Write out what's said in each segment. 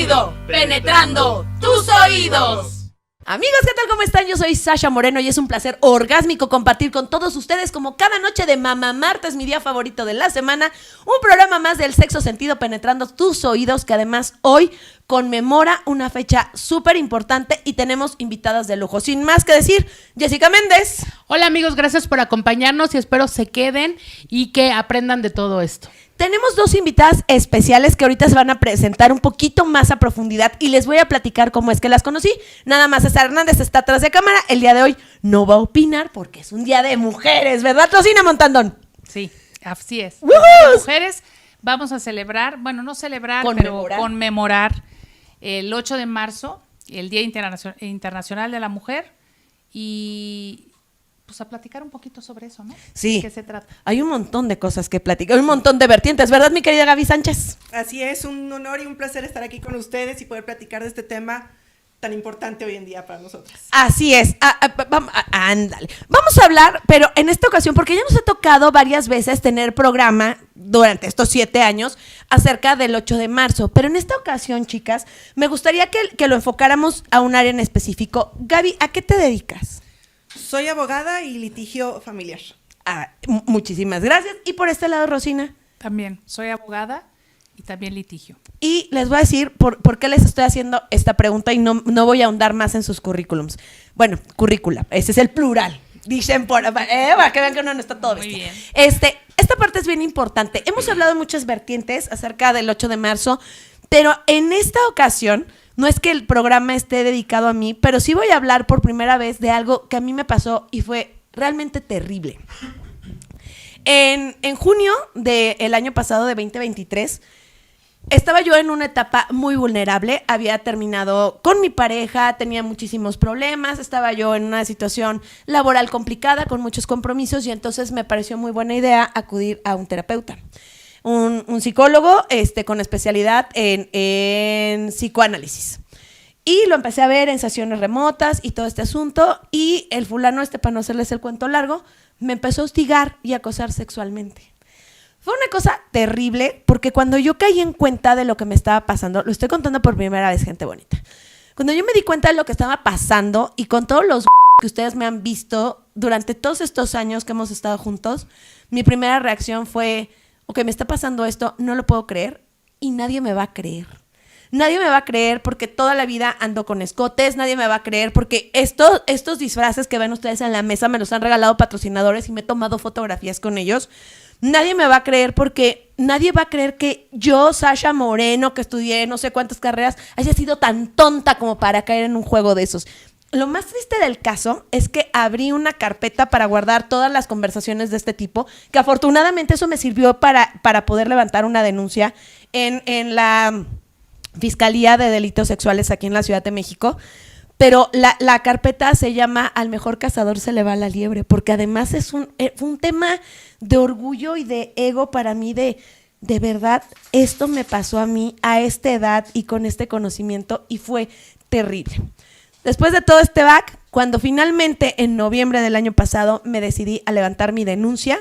sentido, penetrando tus oídos. Amigos, ¿qué tal? ¿Cómo están? Yo soy Sasha Moreno y es un placer orgásmico compartir con todos ustedes como cada noche de Mamá Martes, mi día favorito de la semana, un programa más del sexo sentido penetrando tus oídos que además hoy conmemora una fecha súper importante y tenemos invitadas de lujo. Sin más que decir, Jessica Méndez. Hola amigos, gracias por acompañarnos y espero se queden y que aprendan de todo esto. Tenemos dos invitadas especiales que ahorita se van a presentar un poquito más a profundidad y les voy a platicar cómo es que las conocí. Nada más, César Hernández está atrás de cámara. El día de hoy no va a opinar porque es un día de mujeres, ¿verdad, Rosina Montandón? Sí, así es. ¡Woo! Mujeres, vamos a celebrar, bueno, no celebrar, Conmemorar. pero conmemorar el 8 de marzo, el Día Internacional de la Mujer y pues a platicar un poquito sobre eso, ¿no? Sí. ¿De qué se trata? Hay un montón de cosas que platicar, un montón de vertientes, ¿verdad, mi querida Gaby Sánchez? Así es, un honor y un placer estar aquí con ustedes y poder platicar de este tema tan importante hoy en día para nosotros. Así es, ándale. Vamos a hablar, pero en esta ocasión, porque ya nos ha tocado varias veces tener programa durante estos 7 años acerca del 8 de marzo, pero en esta ocasión, chicas, me gustaría que lo enfocáramos a un área en específico. Gaby, ¿a qué te dedicas? Soy abogada y litigio familiar. Muchísimas gracias. Y por este lado, Rosina. También soy abogada y también litigio. Y les voy a decir por qué les estoy haciendo esta pregunta y no voy a ahondar más en sus currículums. Bueno, currícula, ese es el plural. Dicen para que vean que no está todo Muy bestia. bien. Esta parte es bien importante. Hemos hablado de muchas vertientes acerca del 8 de marzo, pero en esta ocasión no es que el programa esté dedicado a mí, pero sí voy a hablar por primera vez de algo que a mí me pasó y fue realmente terrible. En junio del año pasado, de 2023, estaba yo en una etapa muy vulnerable, había terminado con mi pareja, tenía muchísimos problemas, estaba yo en una situación laboral complicada, con muchos compromisos, y entonces me pareció muy buena idea acudir a un terapeuta. Un psicólogo con especialidad en psicoanálisis. Y lo empecé a ver en sesiones remotas y todo este asunto, y el fulano, para no hacerles el cuento largo, me empezó a hostigar y acosar sexualmente. Fue una cosa terrible, porque cuando yo caí en cuenta de lo que me estaba pasando, lo estoy contando por primera vez, gente bonita. Cuando yo me di cuenta de lo que estaba pasando, y con todos los que ustedes me han visto durante todos estos años que hemos estado juntos, mi primera reacción fue: ok, me está pasando esto, no lo puedo creer y nadie me va a creer. Nadie me va a creer porque toda la vida ando con escotes, nadie me va a creer porque estos disfraces que ven ustedes en la mesa me los han regalado patrocinadores y me he tomado fotografías con ellos. Nadie me va a creer porque nadie va a creer que yo, Sasha Moreno, que estudié no sé cuántas carreras, haya sido tan tonta como para caer en un juego de esos. Lo más triste del caso es que abrí una carpeta para guardar todas las conversaciones de este tipo, que afortunadamente eso me sirvió para poder levantar una denuncia en la Fiscalía de Delitos Sexuales aquí en la Ciudad de México. Pero la carpeta se llama Al mejor cazador se le va la liebre, porque además fue un tema de orgullo y de ego para mí de verdad, esto me pasó a mí a esta edad y con este conocimiento y fue terrible. Después de todo este back, cuando finalmente en noviembre del año pasado me decidí a levantar mi denuncia,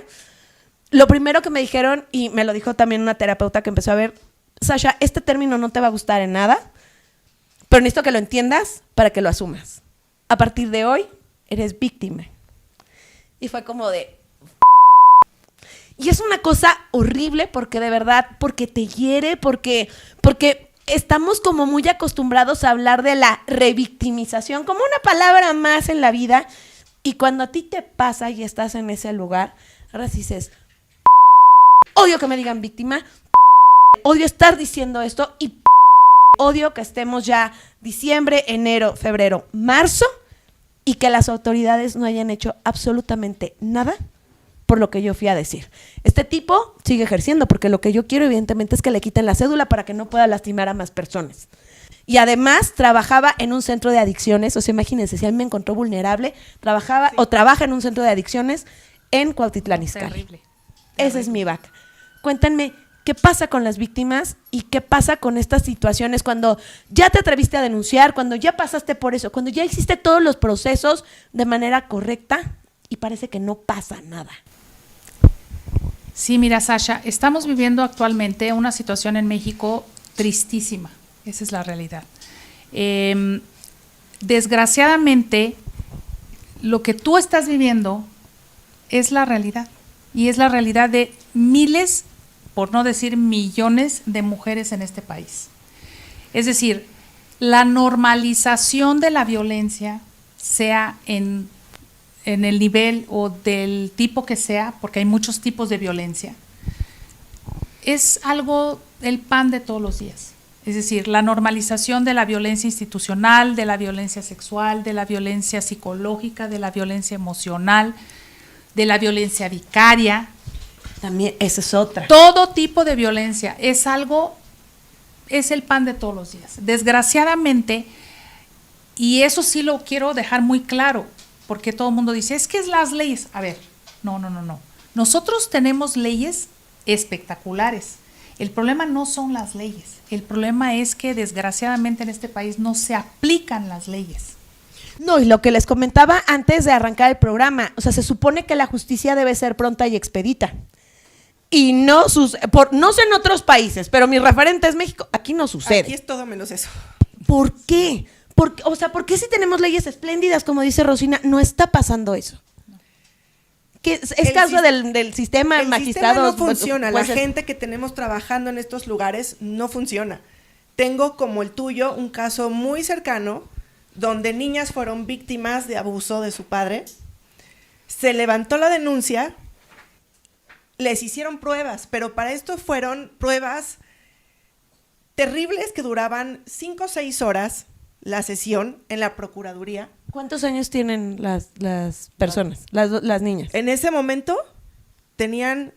lo primero que me dijeron, y me lo dijo también una terapeuta que empezó a ver: Sasha, este término no te va a gustar en nada, pero necesito que lo entiendas para que lo asumas. A partir de hoy, eres víctima. Y fue como de... Y es una cosa horrible porque de verdad, porque te hiere, porque estamos como muy acostumbrados a hablar de la revictimización como una palabra más en la vida, y cuando a ti te pasa y estás en ese lugar, ahora sí dices: odio que me digan víctima, odio estar diciendo esto y odio que estemos ya diciembre, enero, febrero, marzo y que las autoridades no hayan hecho absolutamente nada por lo que yo fui a decir. Este tipo sigue ejerciendo porque lo que yo quiero evidentemente es que le quiten la cédula para que no pueda lastimar a más personas. Y además trabajaba en un centro de adicciones, o sea, imagínense, si a mí me encontró vulnerable, trabaja en un centro de adicciones en Cuautitlán Izcalli. Terrible. Ese es mi back. Cuéntenme, ¿qué pasa con las víctimas y qué pasa con estas situaciones cuando ya te atreviste a denunciar, cuando ya pasaste por eso, cuando ya hiciste todos los procesos de manera correcta y parece que no pasa nada? Sí, mira, Sasha, estamos viviendo actualmente una situación en México tristísima, Esa es la realidad. Desgraciadamente, lo que tú estás viviendo es la realidad. Y es la realidad de miles, por no decir millones, de mujeres en este país. Es decir, la normalización de la violencia, sea en el nivel o del tipo que sea, porque hay muchos tipos de violencia, es algo, el pan de todos los días. Es decir, la normalización de la violencia institucional, de la violencia sexual, de la violencia psicológica, de la violencia emocional, de la violencia vicaria. También, esa es otra. Todo tipo de violencia es algo, es el pan de todos los días. Desgraciadamente, y eso sí lo quiero dejar muy claro, porque todo el mundo dice, es que es las leyes. A ver, no. Nosotros tenemos leyes espectaculares. El problema no son las leyes. El problema es que desgraciadamente en este país no se aplican las leyes. No, y lo que les comentaba antes de arrancar el programa, o sea, se supone que la justicia debe ser pronta y expedita. Y no no sé en otros países, pero mi referente es México, aquí no sucede. Aquí es todo menos eso. ¿Por qué? ¿Por qué si tenemos leyes espléndidas, como dice Rosina, no está pasando eso? Que es causa del sistema, el magistrados. sistema no funciona, la jueces. gente que tenemos trabajando en estos lugares no funciona. Tengo como el tuyo un caso muy cercano donde niñas fueron víctimas de abuso de su padre, se levantó la denuncia, les hicieron pruebas, pero para esto fueron pruebas terribles que duraban 5 o 6 horas la sesión en la Procuraduría. ¿Cuántos años tienen las personas, las niñas? En ese momento tenían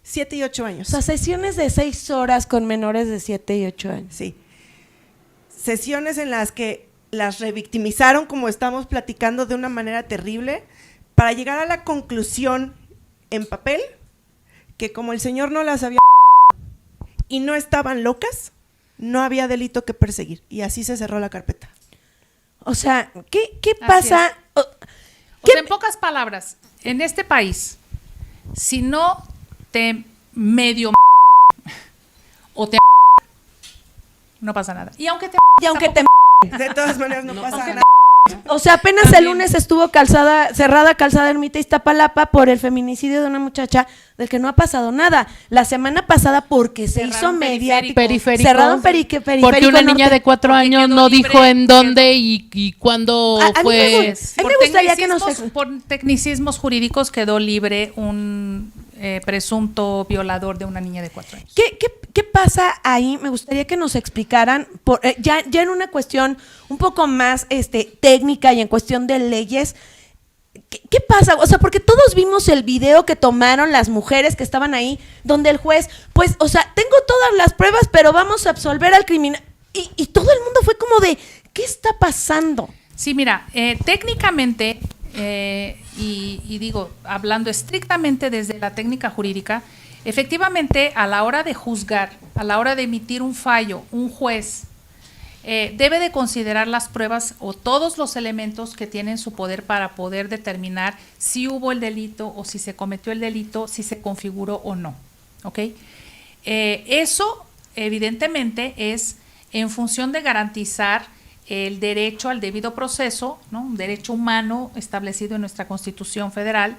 7 y 8 años. O sea, sesiones de 6 horas con menores de 7 y 8 años. Sí. Sesiones en las que las revictimizaron, como estamos platicando, de una manera terrible, para llegar a la conclusión en papel que como el señor no las había y no estaban locas, no había delito que perseguir. Y así se cerró la carpeta. O sea, ¿qué pasa? O sea, en pocas palabras, en este país, si no te medio o te no pasa nada. Y aunque te De todas maneras no pasa nada. O sea, apenas También. el lunes estuvo cerrada calzada Ermita Iztapalapa por el feminicidio de una muchacha del que no ha pasado nada. La semana pasada porque se hizo Cerraron mediático. periférico. Cerraron periférico Porque una norte. niña de 4 Porque años quedó no libre, dijo en quedó- dónde y cuándo A mí fue. A mí me gustaría que nos... Por tecnicismos jurídicos quedó libre un presunto violador de una niña de 4 años. ¿Qué pasa ahí? Me gustaría que nos explicaran, ya en una cuestión un poco más técnica y en cuestión de leyes, ¿qué pasa? O sea, porque todos vimos el video que tomaron las mujeres que estaban ahí, donde el juez, pues, o sea, tengo todas las pruebas, pero vamos a absolver al criminal. Y todo el mundo fue como de, ¿qué está pasando? Sí, mira, técnicamente, y digo, hablando estrictamente desde la técnica jurídica, efectivamente, a la hora de juzgar, a la hora de emitir un fallo, un juez debe de considerar las pruebas o todos los elementos que tienen su poder para poder determinar si hubo el delito o si se cometió el delito, si se configuró o no. ¿Ok? Eso, evidentemente, es en función de garantizar el derecho al debido proceso, ¿no? Un derecho humano establecido en nuestra Constitución Federal,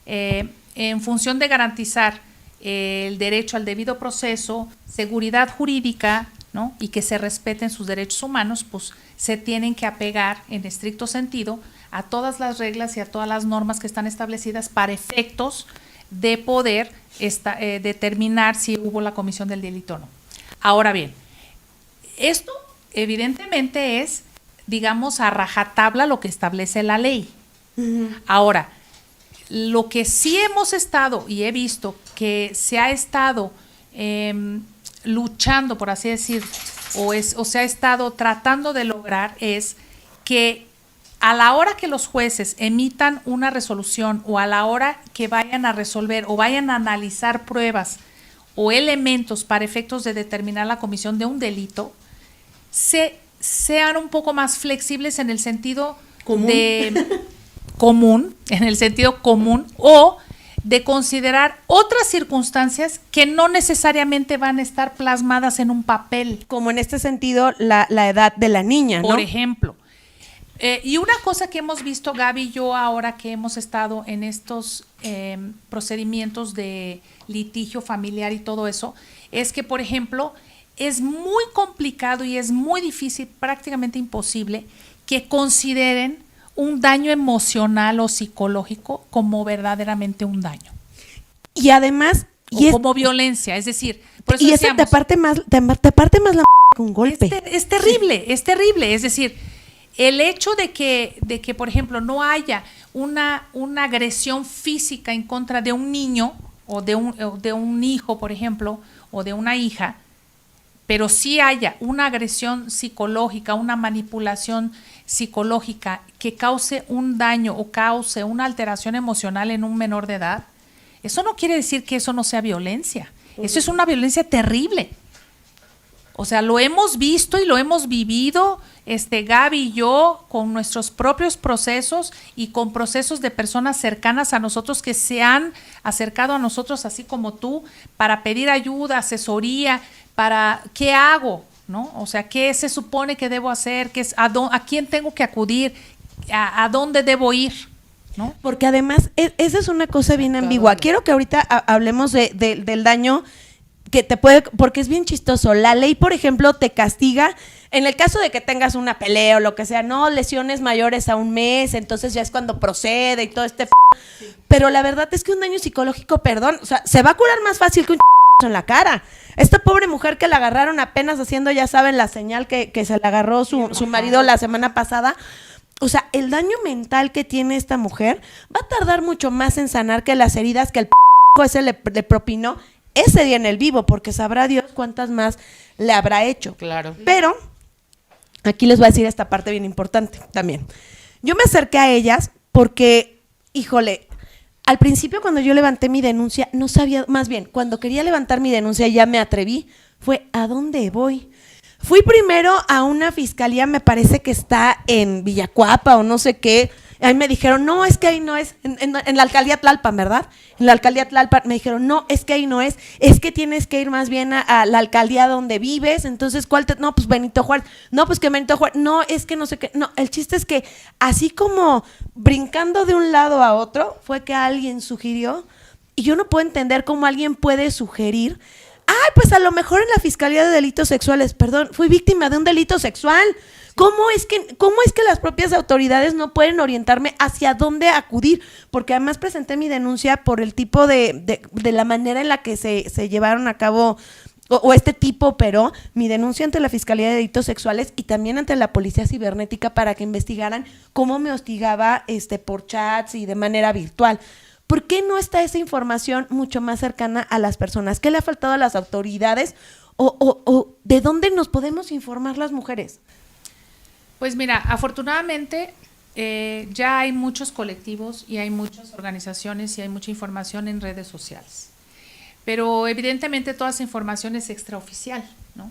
en función de garantizar el derecho al debido proceso, seguridad jurídica, ¿no? Y que se respeten sus derechos humanos, pues se tienen que apegar en estricto sentido a todas las reglas y a todas las normas que están establecidas para efectos de poder determinar si hubo la comisión del delito o no. Ahora bien, esto evidentemente es, digamos, a rajatabla lo que establece la ley. Ahora, lo que sí hemos estado y he visto que se ha estado luchando, por así decir, o se ha estado tratando de lograr es que a la hora que los jueces emitan una resolución o a la hora que vayan a resolver o vayan a analizar pruebas o elementos para efectos de determinar la comisión de un delito, sean un poco más flexibles en el sentido ¿Común? de común, en el sentido común, o de considerar otras circunstancias que no necesariamente van a estar plasmadas en un papel. Como en este sentido, la edad de la niña, ¿no? Por ejemplo. Y una cosa que hemos visto, Gaby y yo, ahora que hemos estado en estos procedimientos de litigio familiar y todo eso, es que, por ejemplo, es muy complicado y es muy difícil, prácticamente imposible, que consideren un daño emocional o psicológico como verdaderamente un daño. Y además... O como violencia, es decir... Por eso y eso te parte más la que un golpe. Es terrible, es terrible. Es decir, el hecho de que, por ejemplo, no haya una agresión física en contra de un niño o de un hijo, por ejemplo, o de una hija, pero sí haya una agresión psicológica, una manipulación psicológica que cause un daño o cause una alteración emocional en un menor de edad, eso no quiere decir que eso no sea violencia. Eso es una violencia terrible. O sea, lo hemos visto y lo hemos vivido, Gaby y yo, con nuestros propios procesos y con procesos de personas cercanas a nosotros que se han acercado a nosotros, así como tú, para pedir ayuda, asesoría, para ¿qué hago? ¿No? O sea, ¿qué se supone que debo hacer? ¿A quién tengo que acudir? ¿A dónde debo ir? ¿No? Porque además, esa es una cosa bien ambigua. Quiero que ahorita hablemos del daño que te puede, porque es bien chistoso. La ley, por ejemplo, te castiga en el caso de que tengas una pelea o lo que sea, no, lesiones mayores a 1 mes, entonces ya es cuando procede y todo sí. Pero la verdad es que un daño psicológico, perdón, o sea, se va a curar más fácil que un en la cara. Esta pobre mujer que la agarraron apenas haciendo, ya saben, la señal que se la agarró su marido la semana pasada. O sea, el daño mental que tiene esta mujer va a tardar mucho más en sanar que las heridas que el ese le propinó ese día en el vivo, porque sabrá Dios cuántas más le habrá hecho. Claro. Pero aquí les voy a decir esta parte bien importante también. Yo me acerqué a ellas porque, híjole, al principio cuando yo levanté mi denuncia, no sabía, más bien, cuando quería levantar mi denuncia ya me atreví, fue ¿a dónde voy? Fui primero a una fiscalía, me parece que está en Villacuapa o no sé qué. Ahí me dijeron, no, es que ahí no es, en la alcaldía Tlalpan, ¿verdad? En la alcaldía Tlalpan me dijeron, no, es que ahí no es que tienes que ir más bien a la alcaldía donde vives. Entonces, no, pues Benito Juárez, no, pues que Benito Juárez, no, es que no sé qué. No, el chiste es que así como brincando de un lado a otro, fue que alguien sugirió, y yo no puedo entender cómo alguien puede sugerir, pues a lo mejor en la Fiscalía de Delitos Sexuales, perdón, fui víctima de un delito sexual. ¿Cómo es que las propias autoridades no pueden orientarme hacia dónde acudir? Porque además presenté mi denuncia por el tipo de la manera en la que se llevaron a cabo o este tipo operó, mi denuncia ante la Fiscalía de Delitos Sexuales y también ante la Policía Cibernética para que investigaran cómo me hostigaba por chats y de manera virtual. ¿Por qué no está esa información mucho más cercana a las personas? ¿Qué le ha faltado a las autoridades? ¿O de dónde nos podemos informar las mujeres? Pues mira, afortunadamente ya hay muchos colectivos y hay muchas organizaciones y hay mucha información en redes sociales. Pero evidentemente toda esa información es extraoficial, ¿no?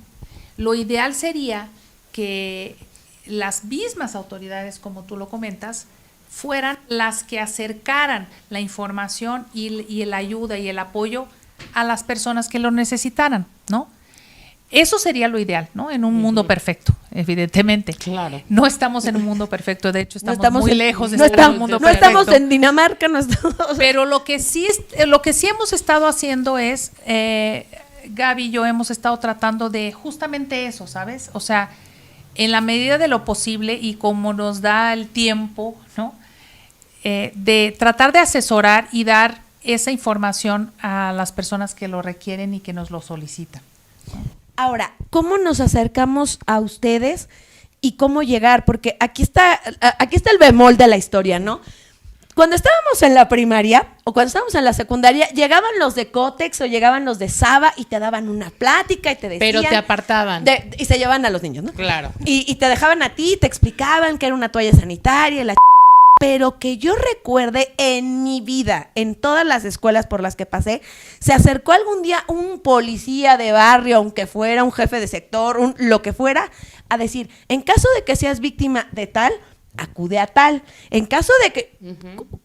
Lo ideal sería que las mismas autoridades, como tú lo comentas, fueran las que acercaran la información y la ayuda y el apoyo a las personas que lo necesitaran, ¿no? Eso sería lo ideal, ¿no? En un mundo perfecto, evidentemente. Claro. No estamos en un mundo perfecto, de hecho estamos muy lejos de estar en un mundo no perfecto. estamos en Dinamarca, no estamos. Pero lo que sí hemos estado haciendo es, Gaby y yo hemos estado tratando de justamente eso, ¿sabes? O sea, en la medida de lo posible y como nos da el tiempo, ¿no? De tratar de asesorar y dar esa información a las personas que lo requieren y que nos lo solicitan. Ahora, ¿cómo nos acercamos a ustedes y cómo llegar? Porque aquí está el bemol de la historia, ¿no? Cuando estábamos en la primaria o cuando estábamos en la secundaria, llegaban los de Cotex o llegaban los de Saba y te daban una plática y te decían… Pero te apartaban. Y se llevaban a los niños, ¿no? Claro. Y te dejaban a ti, te explicaban que era una toalla sanitaria y la… Pero que yo recuerde en mi vida, en todas las escuelas por las que pasé, se acercó algún día un policía de barrio, aunque fuera un jefe de sector, lo que fuera, a decir, en caso de que seas víctima de tal, acude a tal. En caso de que…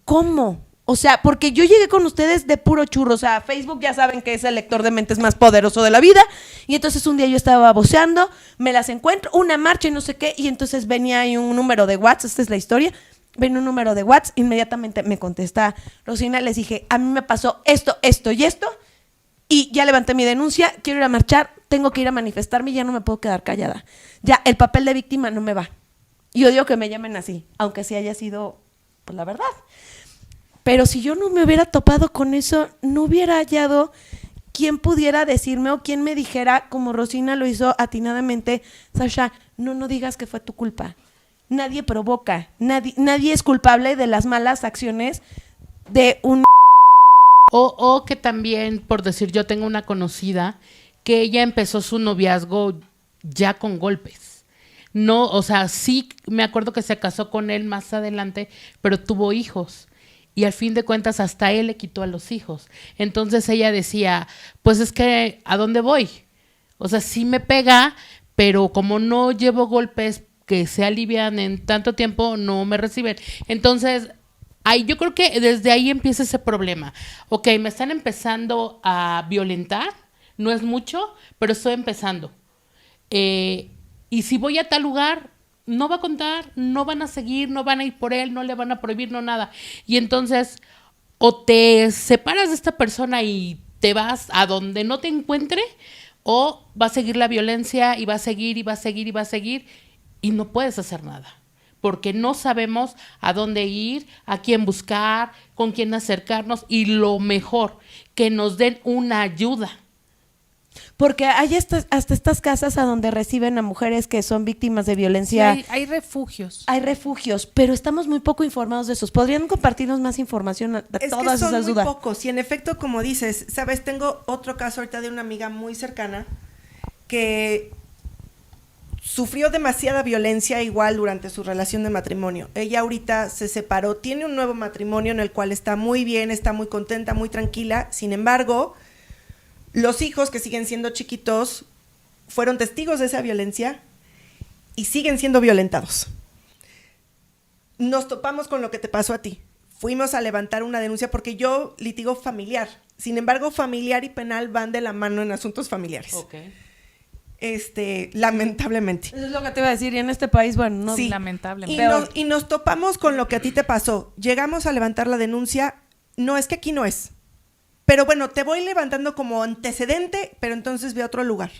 ¿Cómo? O sea, porque yo llegué con ustedes de puro churro. O sea, Facebook ya saben que es el lector de mentes más poderoso de la vida. Y entonces un día yo estaba voceando, me las encuentro, una marcha y no sé qué. Y entonces venía ahí un número de WhatsApp, esta es la historia. Venía un número de WhatsApp, inmediatamente me contesta Rosina. Les dije, a mí me pasó esto, esto y esto. Y ya levanté mi denuncia, quiero ir a marchar, tengo que ir a manifestarme y ya no me puedo quedar callada. Ya, el papel de víctima no me va. Y odio que me llamen así, aunque sí haya sido, pues, la verdad. Pero si yo no me hubiera topado con eso, no hubiera hallado quien pudiera decirme o quien me dijera, como Rosina lo hizo atinadamente, Sasha, no digas que fue tu culpa. Nadie provoca, nadie es culpable de las malas acciones de un... O que también, por decir, yo tengo una conocida que ella empezó su noviazgo ya con golpes. No, o sea, sí me acuerdo que se casó con él más adelante, pero tuvo hijos. Y al fin de cuentas hasta él le quitó a los hijos. Entonces ella decía, pues es que, ¿a dónde voy? O sea, sí me pega, pero como no llevo golpes que se alivian en tanto tiempo, no me reciben. Entonces, yo creo que desde ahí empieza ese problema. Ok, me están empezando a violentar, no es mucho, pero estoy empezando. Y si voy a tal lugar, no va a contar, no van a seguir, no van a ir por él, no le van a prohibir, no nada. Y entonces, o te separas de esta persona y te vas a donde no te encuentre, o va a seguir la violencia y va a seguir y va a seguir y va a seguir, y no puedes hacer nada. Porque no sabemos a dónde ir, a quién buscar, con quién acercarnos, y lo mejor, que nos den una ayuda. Porque hay hasta estas casas a donde reciben a mujeres que son víctimas de violencia. Sí, hay refugios. Hay refugios, pero estamos muy poco informados de esos. ¿Podrían compartirnos más información de Es todas que son esas muy dudas? pocos, y en efecto, como dices, sabes, tengo otro caso ahorita de una amiga muy cercana que sufrió demasiada violencia igual durante su relación de matrimonio. Ella ahorita se separó, tiene un nuevo matrimonio en el cual está muy bien, está muy contenta, muy tranquila. Sin embargo, los hijos, que siguen siendo chiquitos, fueron testigos de esa violencia y siguen siendo violentados. Nos topamos con lo que te pasó a ti. Fuimos a levantar una denuncia porque yo litigo familiar. Sin embargo, familiar y penal van de la mano en asuntos familiares. Okay. Lamentablemente. Eso es lo que te iba a decir. Y en este país, bueno, no. Sí. Lamentablemente. Y nos topamos con lo que a ti te pasó. Llegamos a levantar la denuncia. No, es que aquí no es. Pero bueno, te voy levantando como antecedente, pero entonces ve a otro lugar.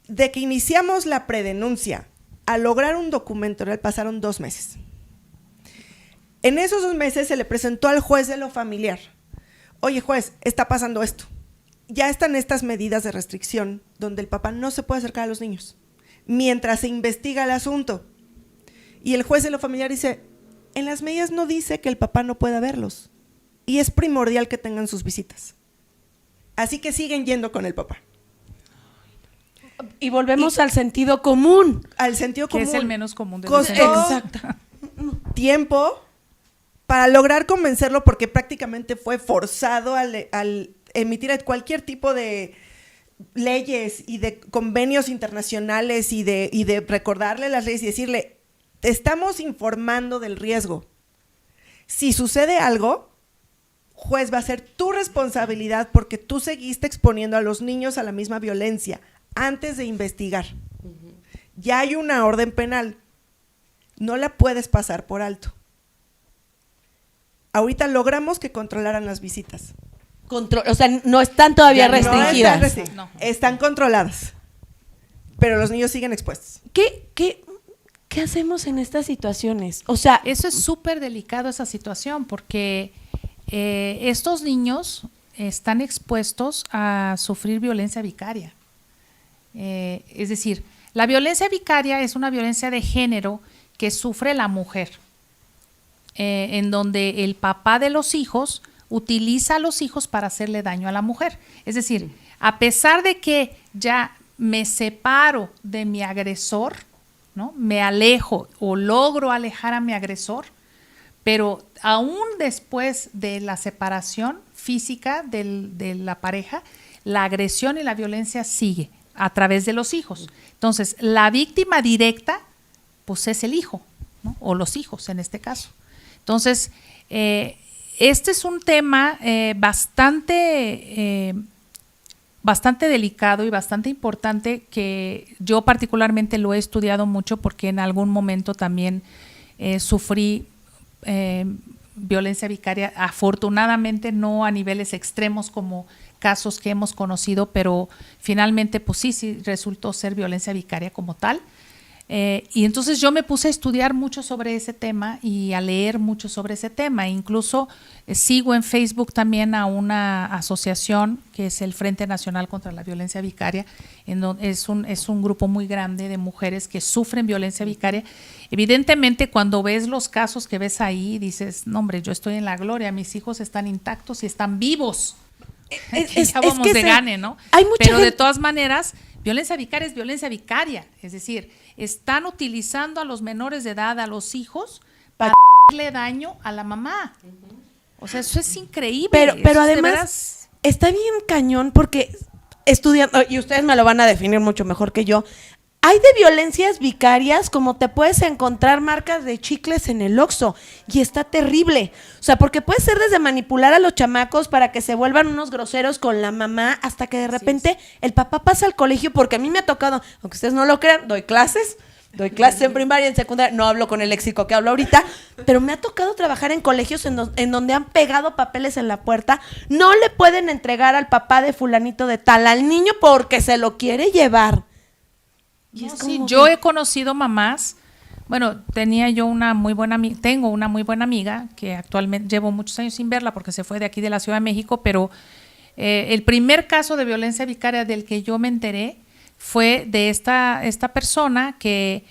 De que iniciamos la predenuncia a lograr un documento real pasaron 2 meses. En esos 2 meses se le presentó al juez de lo familiar. Oye, juez, está pasando esto. Ya están estas medidas de restricción donde el papá no se puede acercar a los niños mientras se investiga el asunto. Y el juez de lo familiar dice, en las medidas no dice que el papá no pueda verlos. Y es primordial que tengan sus visitas. Así que siguen yendo con el papá. Y volvemos al sentido común. Al sentido Que común. es el menos común de los Costó Exacto. tiempo para lograr convencerlo, porque prácticamente fue forzado al emitir cualquier tipo de leyes y de convenios internacionales y de recordarle las leyes y decirle, te estamos informando del riesgo. Si sucede algo, juez, va a ser tu responsabilidad porque tú seguiste exponiendo a los niños a la misma violencia antes de investigar. Ya hay una orden penal, no la puedes pasar por alto. Ahorita logramos que controlaran las visitas. O sea, no están todavía Ya no restringidas. No. Están controladas, pero los niños siguen expuestos. ¿Qué hacemos en estas situaciones? O sea, Eso es súper delicado, esa situación, porque estos niños están expuestos a sufrir violencia vicaria. Es decir, la violencia vicaria es una violencia de género que sufre la mujer, en donde el papá de los hijos utiliza a los hijos para hacerle daño a la mujer. Es decir, a pesar de que ya me separo de mi agresor, ¿no? Me alejo o logro alejar a mi agresor, pero aún después de la separación física de la pareja, la agresión y la violencia sigue a través de los hijos. Entonces, la víctima directa, pues es el hijo, ¿no? O los hijos en este caso. Entonces, Este es un tema bastante delicado y bastante importante, que yo particularmente lo he estudiado mucho porque en algún momento también sufrí violencia vicaria, afortunadamente no a niveles extremos como casos que hemos conocido, pero finalmente pues sí resultó ser violencia vicaria como tal. Y entonces yo me puse a estudiar mucho sobre ese tema y a leer mucho sobre ese tema. Incluso sigo en Facebook también a una asociación que es el Frente Nacional contra la Violencia Vicaria, es un grupo muy grande de mujeres que sufren violencia vicaria. Evidentemente, cuando ves los casos que ves ahí, dices, no hombre, yo estoy en la gloria, mis hijos están intactos y están vivos. Ya vamos de gane, ¿no? Pero de todas maneras, violencia vicaria es violencia vicaria, es decir, están utilizando a los menores de edad, a los hijos, para hacerle daño a la mamá. O sea, eso es increíble. Pero además está bien cañón porque estudiando, y ustedes me lo van a definir mucho mejor que yo, hay de violencias vicarias como te puedes encontrar marcas de chicles en el Oxxo y está terrible. O sea, porque puede ser desde manipular a los chamacos para que se vuelvan unos groseros con la mamá hasta que de repente el papá pasa al colegio, porque a mí me ha tocado, aunque ustedes no lo crean, doy clases en primaria y en secundaria, no hablo con el léxico que hablo ahorita, pero me ha tocado trabajar en colegios en donde han pegado papeles en la puerta, no le pueden entregar al papá de fulanito de tal al niño porque se lo quiere llevar. No, sí, yo he conocido mamás, bueno, tengo una muy buena amiga que actualmente llevo muchos años sin verla porque se fue de aquí de la Ciudad de México, pero el primer caso de violencia vicaria del que yo me enteré fue de esta persona que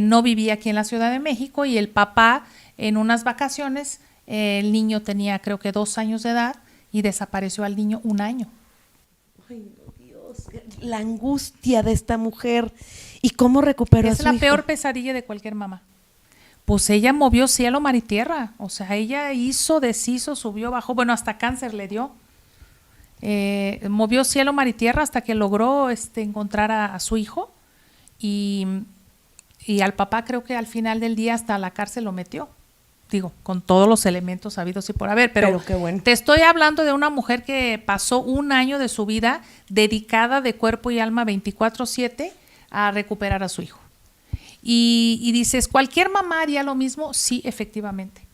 no vivía aquí en la Ciudad de México, y el papá en unas vacaciones, el niño tenía creo que 2 años de edad y desapareció al niño 1 año. Ay, Dios, la angustia de esta mujer y cómo recuperó a su hijo. Es la peor pesadilla de cualquier mamá. Pues ella movió cielo, mar y tierra. O sea, ella hizo, deshizo, subió, bajó. Bueno, hasta cáncer le dio. Movió cielo, mar y tierra hasta que logró encontrar a su hijo. Y al papá creo que al final del día hasta a la cárcel lo metió. Digo, con todos los elementos habidos y por haber, pero qué bueno. Te estoy hablando de una mujer que pasó 1 año de su vida dedicada de cuerpo y alma 24/7 a recuperar a su hijo. Y dices, ¿cualquier mamá haría lo mismo? Sí, efectivamente.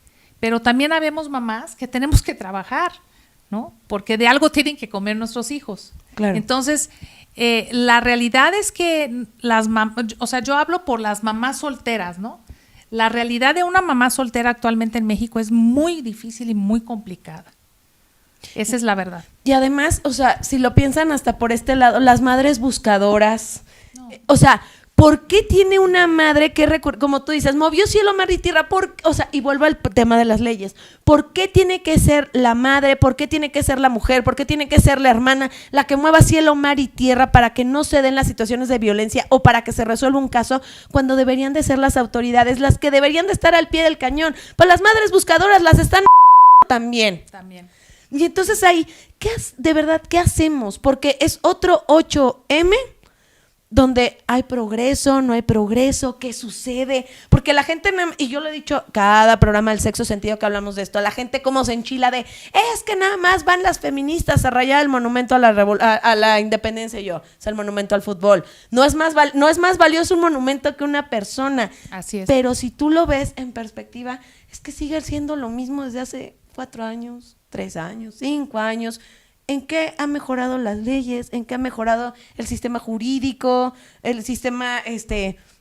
Pero también habemos mamás que tenemos que trabajar, ¿no? Porque de algo tienen que comer nuestros hijos. Claro. Entonces, la realidad es que yo hablo por las mamás solteras, ¿no? La realidad de una mamá soltera actualmente en México es muy difícil y muy complicada. Esa es la verdad. Y además, o sea, si lo piensan hasta por este lado, las madres buscadoras, no. O sea, ¿por qué tiene una madre que, como tú dices, movió cielo, mar y tierra? O sea, y vuelvo al tema de las leyes. ¿Por qué tiene que ser la madre? ¿Por qué tiene que ser la mujer? ¿Por qué tiene que ser la hermana la que mueva cielo, mar y tierra para que no se den las situaciones de violencia o para que se resuelva un caso, cuando deberían de ser las autoridades las que deberían de estar al pie del cañón? Pues las madres buscadoras las están también. Y entonces ahí, de verdad, ¿qué hacemos? Porque es otro 8M donde hay progreso, no hay progreso, ¿qué sucede? Porque la gente, y yo lo he dicho cada programa del Sexto Sentido que hablamos de esto, la gente como se enchila de, es que nada más van las feministas a rayar el monumento a la independencia, es el monumento al fútbol. No es más valioso un monumento que una persona. Así es. Pero si tú lo ves en perspectiva, es que sigue siendo lo mismo desde hace 4 años, 3 años, 5 años. ¿En qué han mejorado las leyes? ¿En qué ha mejorado el sistema jurídico? El sistema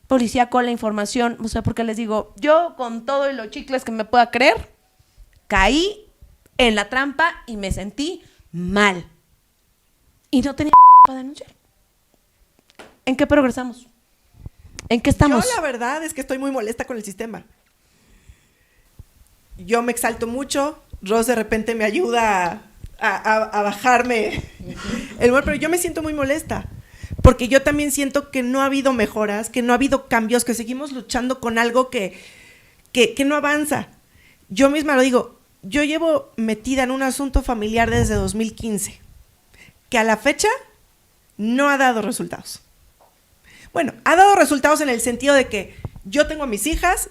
policíaco, la información. O sea, porque les digo, yo con todo y los chicles que me pueda creer, caí en la trampa y me sentí mal. Y no tenía para denunciar. ¿En qué progresamos? ¿En qué estamos? Yo la verdad es que estoy muy molesta con el sistema. Yo me exalto mucho. Ros de repente me ayuda a bajarme el humor, pero yo me siento muy molesta porque yo también siento que no ha habido mejoras, que no ha habido cambios, que seguimos luchando con algo que no avanza. Yo misma lo digo, yo llevo metida en un asunto familiar desde 2015 que a la fecha no ha dado resultados. Bueno, ha dado resultados en el sentido de que yo tengo a mis hijas,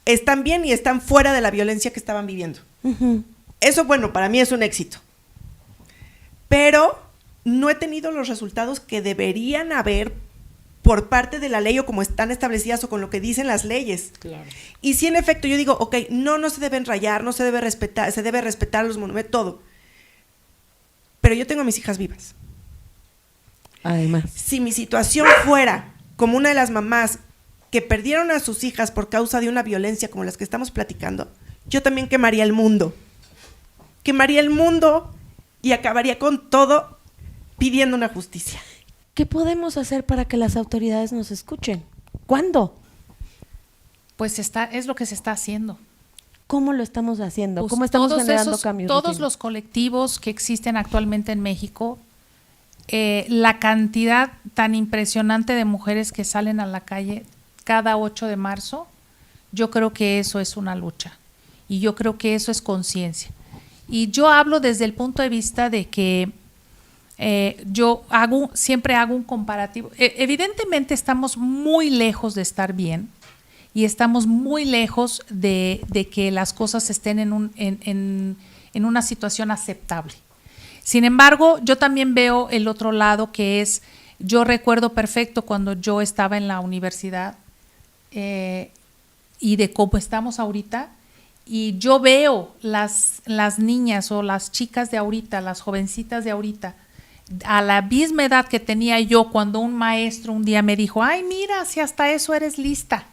están bien y están fuera de la violencia que estaban viviendo. Uh-huh. Eso, bueno, para mí es un éxito. Pero no he tenido los resultados que deberían haber por parte de la ley o como están establecidas o con lo que dicen las leyes. Claro. Y si en efecto yo digo, ok, no se deben rayar, no se debe respetar los monumentos, todo. Pero yo tengo a mis hijas vivas. Además. Si mi situación fuera como una de las mamás que perdieron a sus hijas por causa de una violencia como las que estamos platicando, yo también quemaría el mundo. Quemaría el mundo y acabaría con todo pidiendo una justicia. ¿Qué podemos hacer para que las autoridades nos escuchen? ¿Cuándo? Pues es lo que se está haciendo. ¿Cómo lo estamos haciendo? Pues ¿Cómo estamos todos generando cambios? Todos Rufino? los colectivos que existen actualmente en México, la cantidad tan impresionante de mujeres que salen a la calle cada 8 de marzo, yo creo que eso es una lucha y yo creo que eso es conciencia. Y yo hablo desde el punto de vista de que siempre hago un comparativo. Evidentemente estamos muy lejos de estar bien y estamos muy lejos de que las cosas estén en una situación aceptable. Sin embargo, yo también veo el otro lado, que es, yo recuerdo perfecto cuando yo estaba en la universidad y de cómo estamos ahorita, y yo veo las niñas o las chicas de ahorita, las jovencitas de ahorita, a la misma edad que tenía yo cuando un maestro un día me dijo, ay, mira, si hasta eso eres lista,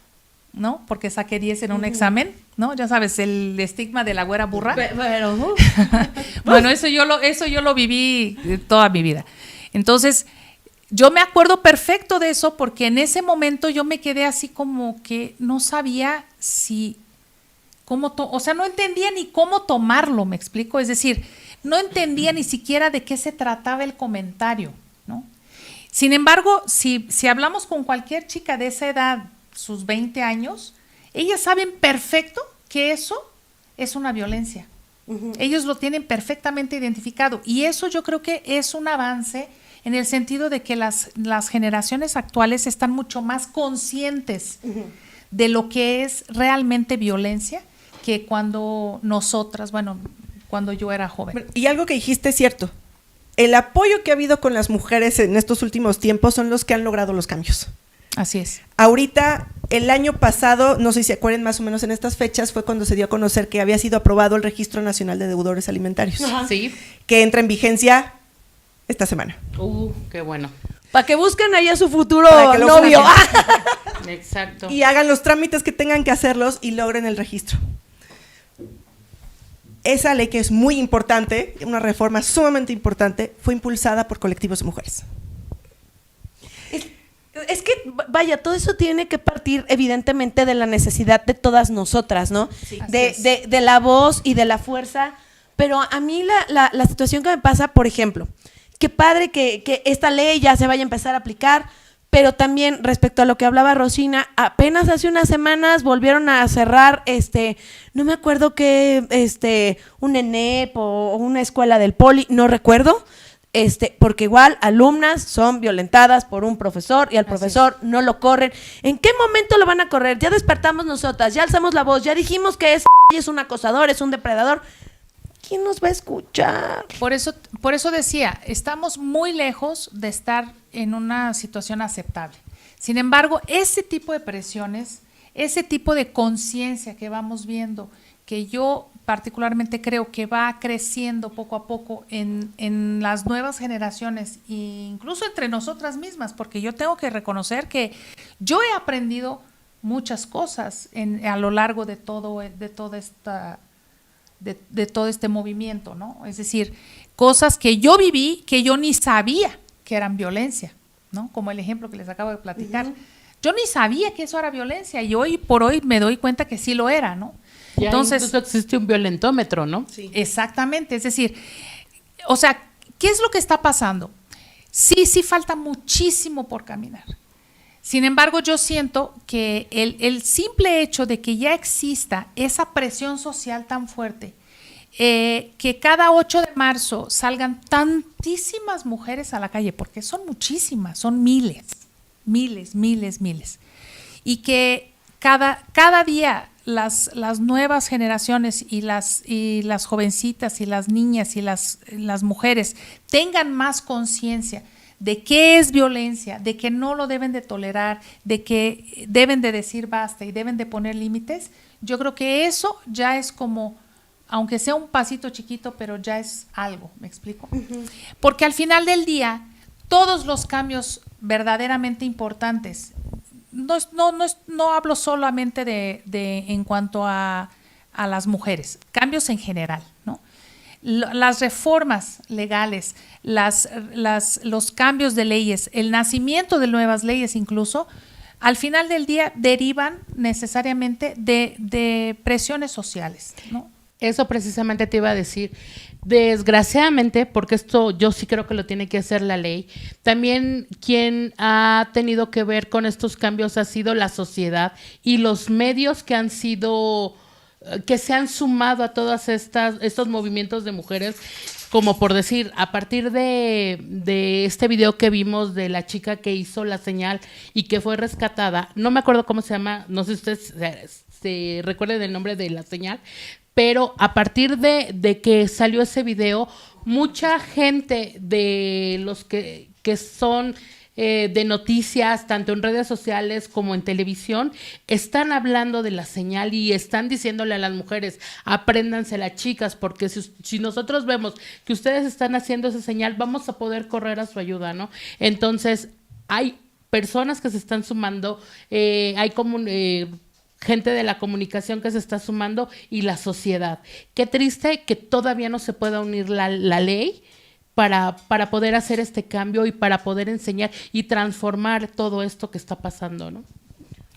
¿no? Porque saqué 10 en un examen, ¿no? Ya sabes, el estigma de la güera burra. Pero Bueno, eso yo lo viví toda mi vida. Entonces, yo me acuerdo perfecto de eso porque en ese momento yo me quedé así como que no sabía o sea, no entendía ni cómo tomarlo, ¿me explico? Es decir, no entendía ni siquiera de qué se trataba el comentario, ¿no? Sin embargo, si hablamos con cualquier chica de esa edad, sus 20 años, ellas saben perfecto que eso es una violencia. Ellos lo tienen perfectamente identificado y eso yo creo que es un avance en el sentido de que las generaciones actuales están mucho más conscientes de lo que es realmente violencia que cuando cuando yo era joven. Y algo que dijiste es cierto. El apoyo que ha habido con las mujeres en estos últimos tiempos son los que han logrado los cambios. Así es. Ahorita, el año pasado, no sé si se acuerdan más o menos en estas fechas, fue cuando se dio a conocer que había sido aprobado el Registro Nacional de Deudores Alimentarios. Sí. Que entra en vigencia esta semana. Qué bueno. para que busquen ahí a su futuro Para que lo novio. busquen. Exacto. Y hagan los trámites que tengan que hacerlos y logren el registro. Esa ley, que es muy importante, una reforma sumamente importante, fue impulsada por colectivos de mujeres. Es que, vaya, todo eso tiene que partir evidentemente de la necesidad de todas nosotras, ¿no? Sí. De la voz y de la fuerza. Pero a mí la situación que me pasa, por ejemplo, qué padre que esta ley ya se vaya a empezar a aplicar, pero también respecto a lo que hablaba Rosina, apenas hace unas semanas volvieron a cerrar, no me acuerdo qué, un ENEP o una escuela del Poli, no recuerdo, porque igual alumnas son violentadas por un profesor y al profesor no lo corren. ¿En qué momento lo van a correr? Ya despertamos nosotras, ya alzamos la voz, ya dijimos que es un acosador, es un depredador. ¿Quién nos va a escuchar? Por eso decía, estamos muy lejos de estar en una situación aceptable. Sin embargo, ese tipo de presiones, ese tipo de conciencia que vamos viendo, que yo particularmente creo que va creciendo poco a poco en las nuevas generaciones, e incluso entre nosotras mismas, porque yo tengo que reconocer que yo he aprendido muchas cosas a lo largo de todo este movimiento, ¿no? Es decir, cosas que yo viví que yo ni sabía que eran violencia, ¿no? Como el ejemplo que les acabo de platicar. Yo ni sabía que eso era violencia y hoy por hoy me doy cuenta que sí lo era, ¿no? Ya Entonces, incluso existe un violentómetro, ¿no? Sí. exactamente, es decir, o sea, ¿qué es lo que está pasando? Sí falta muchísimo por caminar. Sin embargo, yo siento que el simple hecho de que ya exista esa presión social tan fuerte, que cada 8 de marzo salgan tantísimas mujeres a la calle, porque son muchísimas, son miles, y que cada día las nuevas generaciones y las jovencitas y las niñas y las mujeres tengan más conciencia de qué es violencia, de que no lo deben de tolerar, de que deben de decir basta y deben de poner límites, yo creo que eso ya es como, aunque sea un pasito chiquito, pero ya es algo, ¿me explico? Porque al final del día, todos los cambios verdaderamente importantes, no hablo solamente de en cuanto a las mujeres, cambios en general, ¿no? Las reformas legales, los cambios de leyes, el nacimiento de nuevas leyes incluso, al final del día derivan necesariamente de presiones sociales, ¿no? Eso precisamente te iba a decir. Desgraciadamente, porque esto yo sí creo que lo tiene que hacer la ley, también quien ha tenido que ver con estos cambios ha sido la sociedad y los medios que se han sumado a todas estos movimientos de mujeres, como por decir, a partir de este video que vimos de la chica que hizo la señal y que fue rescatada, no me acuerdo cómo se llama, no sé si ustedes se recuerden el nombre de la señal, pero a partir de que salió ese video, mucha gente de los que son de noticias, tanto en redes sociales como en televisión, están hablando de la señal y están diciéndole a las mujeres, apréndansela, chicas, porque si nosotros vemos que ustedes están haciendo esa señal, vamos a poder correr a su ayuda, ¿no? Entonces, hay personas que se están sumando, hay como gente de la comunicación que se está sumando y la sociedad. Qué triste que todavía no se pueda unir la ley para poder hacer este cambio y para poder enseñar y transformar todo esto que está pasando, ¿no?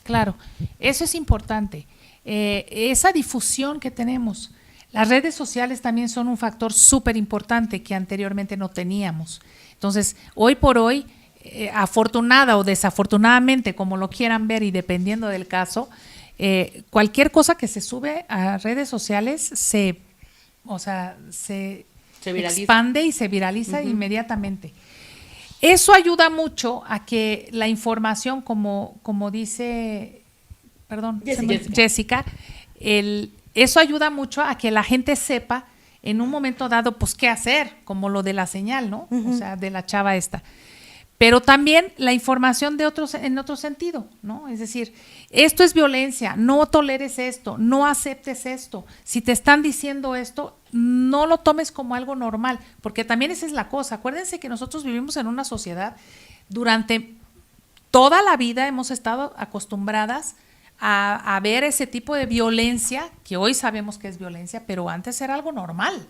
Claro, eso es importante. Esa difusión que tenemos. Las redes sociales también son un factor súper importante que anteriormente no teníamos. Entonces, hoy por hoy, afortunada o desafortunadamente, como lo quieran ver y dependiendo del caso, cualquier cosa que se sube a redes sociales se expande y se viraliza inmediatamente. Eso ayuda mucho a que la información, como dice, Jessica, eso ayuda mucho a que la gente sepa en un momento dado, pues, qué hacer, como lo de la señal, ¿no? O sea, de la chava esta. Pero también la información en otro sentido, ¿no? Es decir, esto es violencia, no toleres esto, no aceptes esto. Si te están diciendo esto, no lo tomes como algo normal, porque también esa es la cosa. Acuérdense que nosotros vivimos en una sociedad, durante toda la vida hemos estado acostumbradas a ver ese tipo de violencia, que hoy sabemos que es violencia, pero antes era algo normal,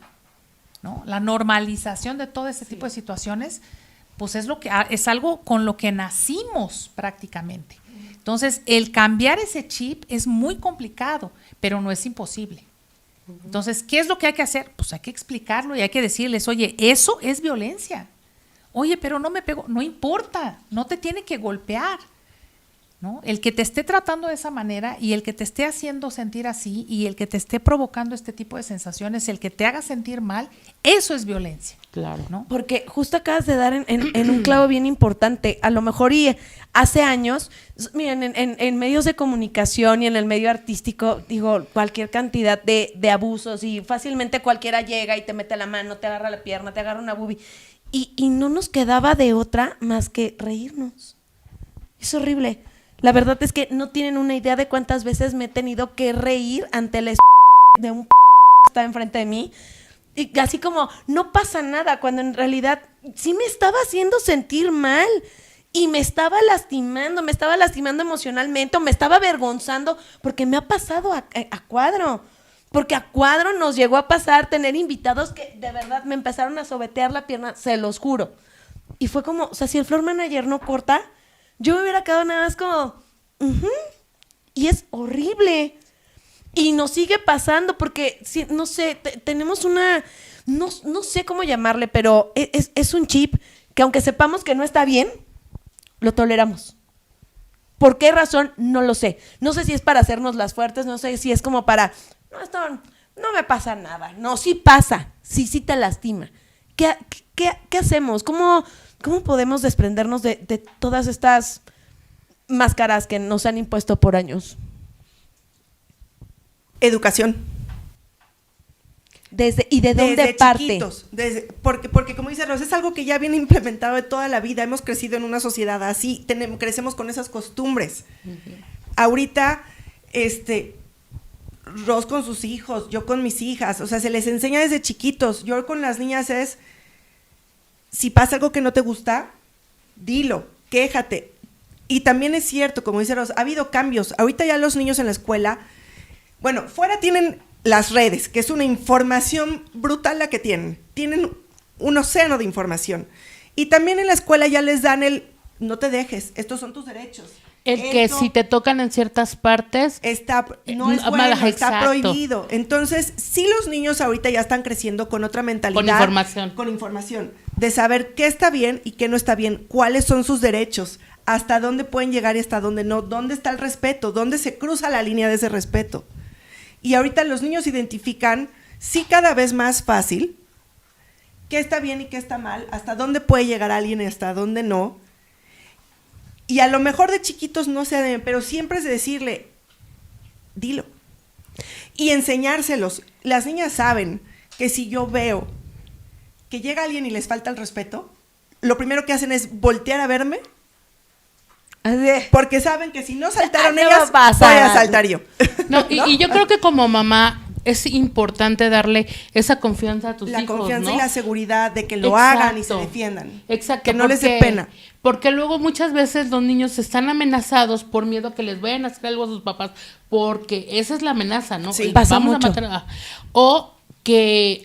¿no? La normalización de todo ese tipo de situaciones, pues es algo con lo que nacimos prácticamente. Entonces, el cambiar ese chip es muy complicado, pero no es imposible. Entonces, ¿qué es lo que hay que hacer? Pues hay que explicarlo y hay que decirles, oye, eso es violencia. Oye, pero no me pegó. No importa, no te tiene que golpear, ¿no? El que te esté tratando de esa manera y el que te esté haciendo sentir así y el que te esté provocando este tipo de sensaciones, el que te haga sentir mal, eso es violencia. Claro, ¿no? Porque justo acabas de dar en un clavo bien importante. A lo mejor y hace años, miren, en medios de comunicación y en el medio artístico, digo, cualquier cantidad de abusos y fácilmente cualquiera llega y te mete la mano, te agarra la pierna, te agarra una boobie y no nos quedaba de otra más que reírnos. Es horrible. La verdad es que no tienen una idea de cuántas veces me he tenido que reír ante la de un que está enfrente de mí. Y así como, no pasa nada, cuando en realidad sí me estaba haciendo sentir mal y me estaba lastimando emocionalmente o me estaba avergonzando, porque me ha pasado a Cuadro. Porque a Cuadro nos llegó a pasar tener invitados que de verdad me empezaron a sobetear la pierna, se los juro. Y fue como, o sea, si el floor manager no corta, yo me hubiera quedado nada más como, y es horrible. Y nos sigue pasando porque, no sé, tenemos una, no sé cómo llamarle, pero es un chip que aunque sepamos que no está bien, lo toleramos. ¿Por qué razón? No lo sé. No sé si es para hacernos las fuertes, no sé si es como para, no, esto no me pasa nada. No, sí pasa, sí te lastima. ¿Qué hacemos? ¿Cómo podemos desprendernos de todas estas máscaras que nos han impuesto por años? Educación. ¿Y de dónde Desde parte? chiquitos, porque como dice Rosa, es algo que ya viene implementado de toda la vida. Hemos crecido en una sociedad así, crecemos con esas costumbres. Ahorita, Ros con sus hijos, yo con mis hijas, o sea, se les enseña desde chiquitos. Yo con las niñas es, si pasa algo que no te gusta, dilo, quéjate. Y también es cierto, como dice Ros, ha habido cambios. Ahorita ya los niños en la escuela, bueno, fuera tienen las redes, que es una información brutal la que tienen. Tienen un océano de información. Y también en la escuela ya les dan no te dejes, estos son tus derechos. Que si te tocan en ciertas partes no es bueno, está exacto. prohibido. Entonces, sí, los niños ahorita ya están creciendo con otra mentalidad. Con información. De saber qué está bien y qué no está bien, cuáles son sus derechos, hasta dónde pueden llegar y hasta dónde no, dónde está el respeto, dónde se cruza la línea de ese respeto. Y ahorita los niños identifican, sí, cada vez más fácil, qué está bien y qué está mal, hasta dónde puede llegar alguien y hasta dónde no. Y a lo mejor de chiquitos no se deben, pero siempre es de decirle, dilo. Y enseñárselos. Las niñas saben que si yo veo que llega alguien y les falta el respeto, lo primero que hacen es voltear a verme, porque saben que si no saltaron ellas, voy a saltar yo. No, y yo creo que como mamá es importante darle esa confianza a tus hijos, la confianza, ¿no? y la seguridad de que lo hagan y se defiendan. Exacto. Que no les dé pena. Porque luego muchas veces los niños están amenazados por miedo a que les vayan a hacer algo a sus papás, porque esa es la amenaza, ¿no? Sí, pasa mucho. A matar o que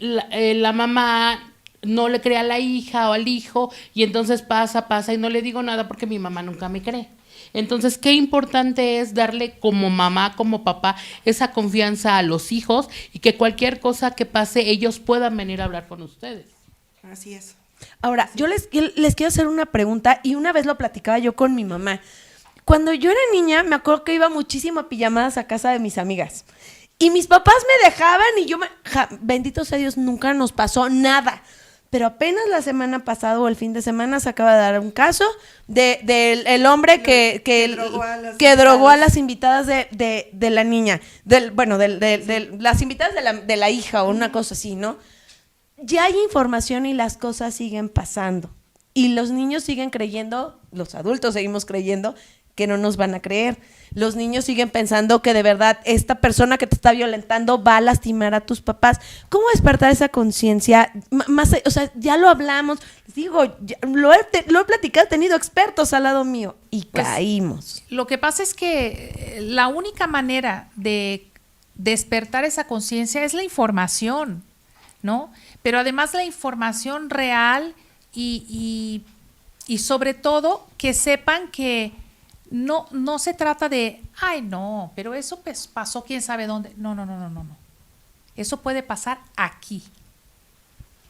la mamá no le cree a la hija o al hijo y entonces pasa y no le digo nada porque mi mamá nunca me cree. Entonces, qué importante es darle como mamá, como papá, esa confianza a los hijos y que cualquier cosa que pase, ellos puedan venir a hablar con ustedes. Así es. Ahora, yo les quiero hacer una pregunta y una vez lo platicaba yo con mi mamá. Cuando yo era niña, me acuerdo que iba muchísimo a pijamadas a casa de mis amigas. Y mis papás me dejaban y bendito sea Dios, nunca nos pasó nada. Pero apenas la semana pasada o el fin de semana se acaba de dar un caso del hombre que drogó a las invitadas de la niña, las invitadas de la hija o una cosa así, ¿no? Ya hay información y las cosas siguen pasando. Y los niños siguen creyendo, los adultos seguimos creyendo que no nos van a creer. Los niños siguen pensando que de verdad esta persona que te está violentando va a lastimar a tus papás. ¿Cómo despertar esa conciencia? O sea, ya lo hablamos, les digo, lo he platicado, he tenido expertos al lado mío y caímos. Lo que pasa es que la única manera de despertar esa conciencia es la información, ¿no? Pero además la información real y sobre todo que sepan que no se trata de, ay no, pero eso pasó quién sabe dónde. No. Eso puede pasar aquí.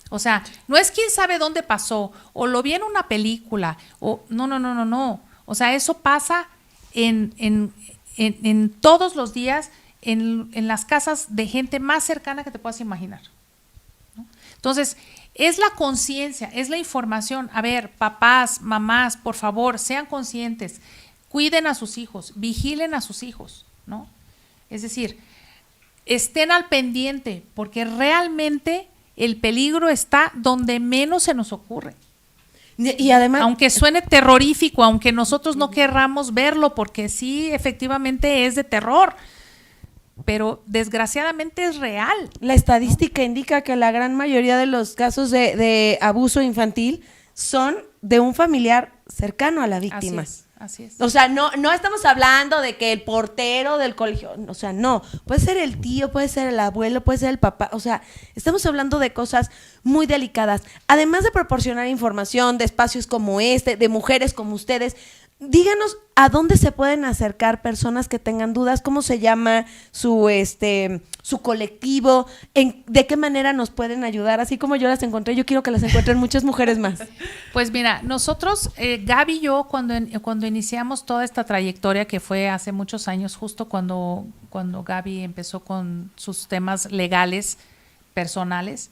O sea, no es quién sabe dónde pasó, o lo vi en una película, o no. O sea, eso pasa en todos los días, en las casas de gente más cercana que te puedas imaginar, ¿no? Entonces, es la conciencia, es la información. A ver, papás, mamás, por favor, sean conscientes. Cuiden a sus hijos, vigilen a sus hijos, ¿no? Es decir, estén al pendiente, porque realmente el peligro está donde menos se nos ocurre. Y además, aunque suene terrorífico, aunque nosotros no querramos verlo, porque sí, efectivamente es de terror, pero desgraciadamente es real. La estadística indica que la gran mayoría de los casos de abuso infantil son de un familiar cercano a la víctima. Así es. O sea, no estamos hablando de que el portero del colegio, o sea, no, puede ser el tío, puede ser el abuelo, puede ser el papá, o sea, estamos hablando de cosas muy delicadas. Además de proporcionar información de espacios como de mujeres como ustedes, díganos a dónde se pueden acercar personas que tengan dudas, cómo se llama su colectivo, de qué manera nos pueden ayudar, así como yo las encontré, yo quiero que las encuentren muchas mujeres más. Pues mira, nosotros, Gaby y yo, cuando iniciamos toda esta trayectoria que fue hace muchos años, justo cuando Gaby empezó con sus temas legales, personales,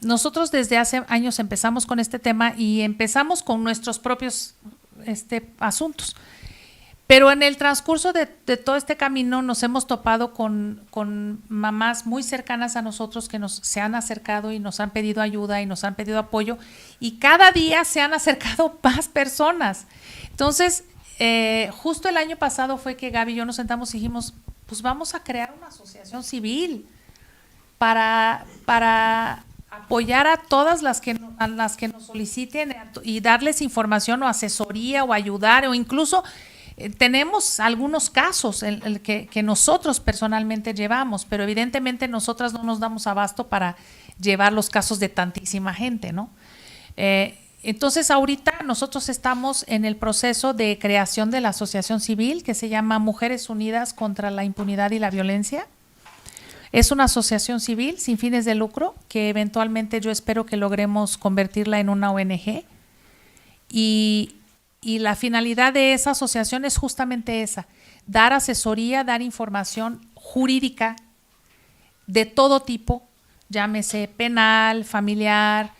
nosotros desde hace años empezamos con este tema y empezamos con nuestros propios asuntos. Pero en el transcurso de todo este camino nos hemos topado con mamás muy cercanas a nosotros que se han acercado y nos han pedido ayuda y nos han pedido apoyo, y cada día se han acercado más personas. Entonces, justo el año pasado fue que Gaby y yo nos sentamos y dijimos, pues vamos a crear una asociación civil para apoyar a todas las que nos soliciten y darles información o asesoría o ayudar, o incluso tenemos algunos casos que nosotros personalmente llevamos, pero evidentemente nosotras no nos damos abasto para llevar los casos de tantísima gente, ¿no? Entonces ahorita nosotros estamos en el proceso de creación de la asociación civil que se llama Mujeres Unidas contra la Impunidad y la Violencia. Es una asociación civil sin fines de lucro que eventualmente yo espero que logremos convertirla en una ONG, y la finalidad de esa asociación es justamente esa: dar asesoría, dar información jurídica de todo tipo, llámese penal, familiar,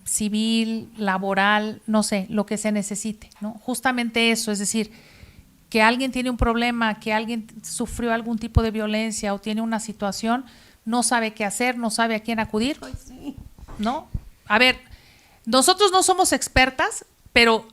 civil, laboral, no sé, lo que se necesite, ¿no? Justamente eso, es decir, que alguien tiene un problema, que alguien sufrió algún tipo de violencia o tiene una situación, no sabe qué hacer, no sabe a quién acudir, ¿no? A ver, nosotros no somos expertas, pero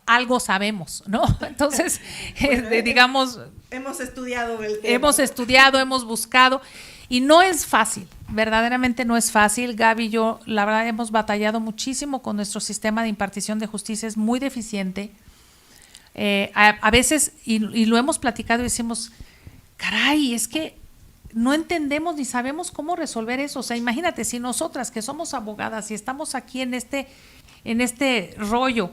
algo sabemos, ¿no? Entonces, bueno, digamos… Hemos estudiado el tema. Hemos estudiado, hemos buscado, y no es fácil, verdaderamente no es fácil. Gaby y yo, la verdad, hemos batallado muchísimo con nuestro sistema de impartición de justicia, es muy deficiente. A veces, y lo hemos platicado y decimos, caray, es que no entendemos ni sabemos cómo resolver eso. O sea, imagínate, si nosotras que somos abogadas y estamos aquí en este rollo,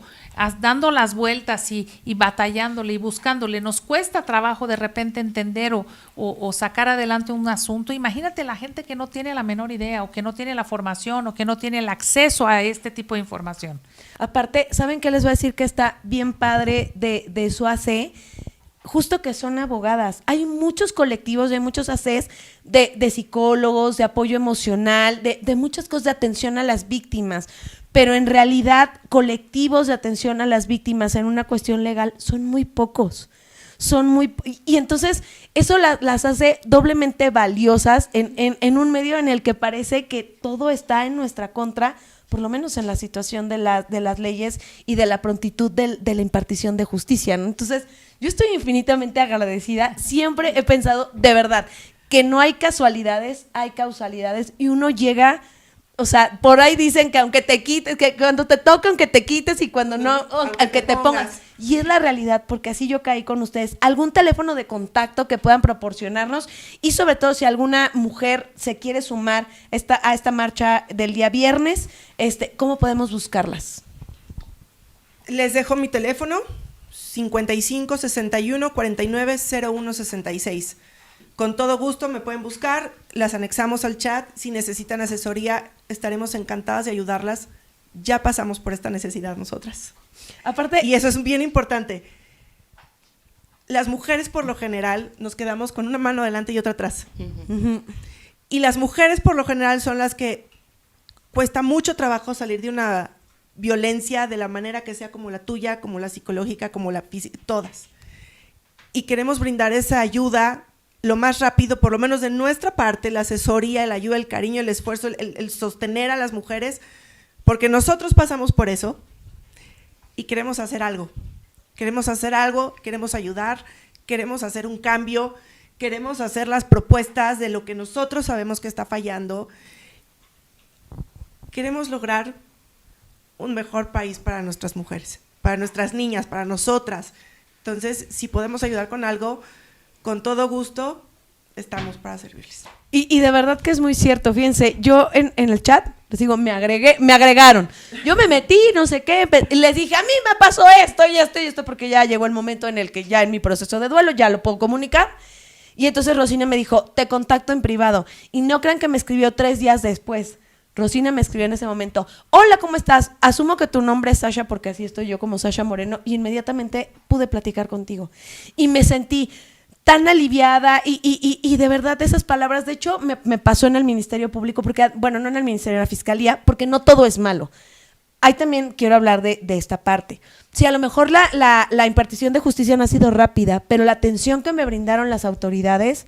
dando las vueltas y batallándole y buscándole, nos cuesta trabajo de repente entender o sacar adelante un asunto. Imagínate la gente que no tiene la menor idea, o que no tiene la formación, o que no tiene el acceso a este tipo de información. Aparte, ¿saben qué les voy a decir que está bien padre de su AC? Justo que son abogadas. Hay muchos colectivos, hay muchos ACs de psicólogos, de apoyo emocional, de muchas cosas, de atención a las víctimas, pero en realidad colectivos de atención a las víctimas en una cuestión legal son muy pocos. Y entonces eso las hace doblemente valiosas en un medio en el que parece que todo está en nuestra contra, por lo menos en la situación de las leyes y de la prontitud de la impartición de justicia, ¿no? Entonces, yo estoy infinitamente agradecida. Siempre he pensado, de verdad, que no hay casualidades, hay causalidades, y uno llega, o sea, por ahí dicen que aunque te quites, que cuando te toca, aunque te quites, y cuando no, aunque te pongas. Y es la realidad, porque así yo caí con ustedes. ¿Algún teléfono de contacto que puedan proporcionarnos? Y sobre todo, si alguna mujer se quiere sumar a esta marcha del día viernes, ¿cómo podemos buscarlas? Les dejo mi teléfono, 55 61 49 01 66. Con todo gusto me pueden buscar, las anexamos al chat. Si necesitan asesoría, estaremos encantadas de ayudarlas. Ya pasamos por esta necesidad nosotras. Aparte, y eso es bien importante. Las mujeres, por lo general, nos quedamos con una mano adelante y otra atrás. Uh-huh. Y las mujeres, por lo general, son las que cuesta mucho trabajo salir de una violencia, de la manera que sea, como la tuya, como la psicológica, como la física, todas. Y queremos brindar esa ayuda lo más rápido, por lo menos de nuestra parte, la asesoría, la ayuda, el cariño, el esfuerzo, el sostener a las mujeres, porque nosotros pasamos por eso y queremos hacer algo. Queremos hacer algo, queremos ayudar, queremos hacer un cambio, queremos hacer las propuestas de lo que nosotros sabemos que está fallando. Queremos lograr un mejor país para nuestras mujeres, para nuestras niñas, para nosotras. Entonces, si podemos ayudar con algo, con todo gusto, estamos para servirles. Y de verdad que es muy cierto. Fíjense, yo en el chat, les digo, me agregaron. Yo me metí, no sé qué, les dije, a mí me pasó esto y esto, porque ya llegó el momento en el que ya en mi proceso de duelo ya lo puedo comunicar. Y entonces Rosina me dijo, te contacto en privado. Y no crean que me escribió 3 días después. Rosina me escribió en ese momento, hola, ¿cómo estás? Asumo que tu nombre es Sasha, porque así estoy yo, como Sasha Moreno, y inmediatamente pude platicar contigo. Y me sentí tan aliviada y de verdad esas palabras, de hecho, me pasó en el Ministerio Público, porque, bueno, no en el Ministerio, en la Fiscalía, porque no todo es malo. ahí también quiero hablar de esta parte. Sí, a lo mejor la impartición de justicia no ha sido rápida, pero la atención que me brindaron las autoridades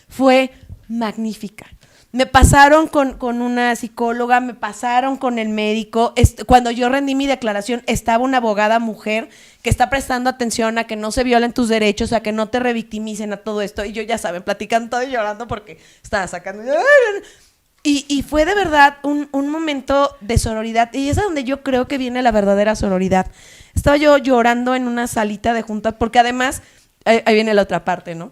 fue magnífica. Me pasaron con una psicóloga, me pasaron con el médico. Cuando yo rendí mi declaración, estaba una abogada mujer que está prestando atención a que no se violen tus derechos, a que no te revictimicen, a todo esto. Y yo, ya saben, platicando todo y llorando porque estaba sacando... Y fue de verdad un momento de sororidad. Y es a donde yo creo que viene la verdadera sororidad. Estaba yo llorando en una salita de junta, porque además, ahí viene la otra parte, ¿no?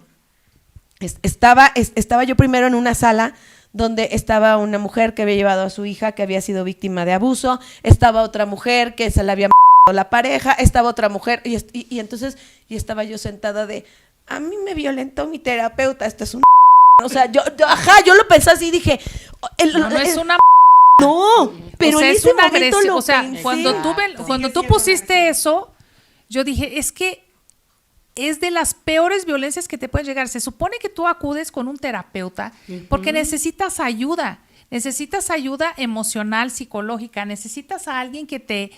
Estaba yo primero en una sala donde estaba una mujer que había llevado a su hija que había sido víctima de abuso, estaba otra mujer que se la había matado la pareja, estaba otra mujer, y entonces estaba yo sentada de, a mí me violentó mi terapeuta, esto es un... O sea, yo lo pensé así, dije... No es una... No, pero o sea, en es ese una momento agresión. lo O sea, pensé. cuando tú pusiste eso, yo dije, es que es de las peores violencias que te pueden llegar. Se supone que tú acudes con un terapeuta porque necesitas ayuda emocional, psicológica, necesitas a alguien que te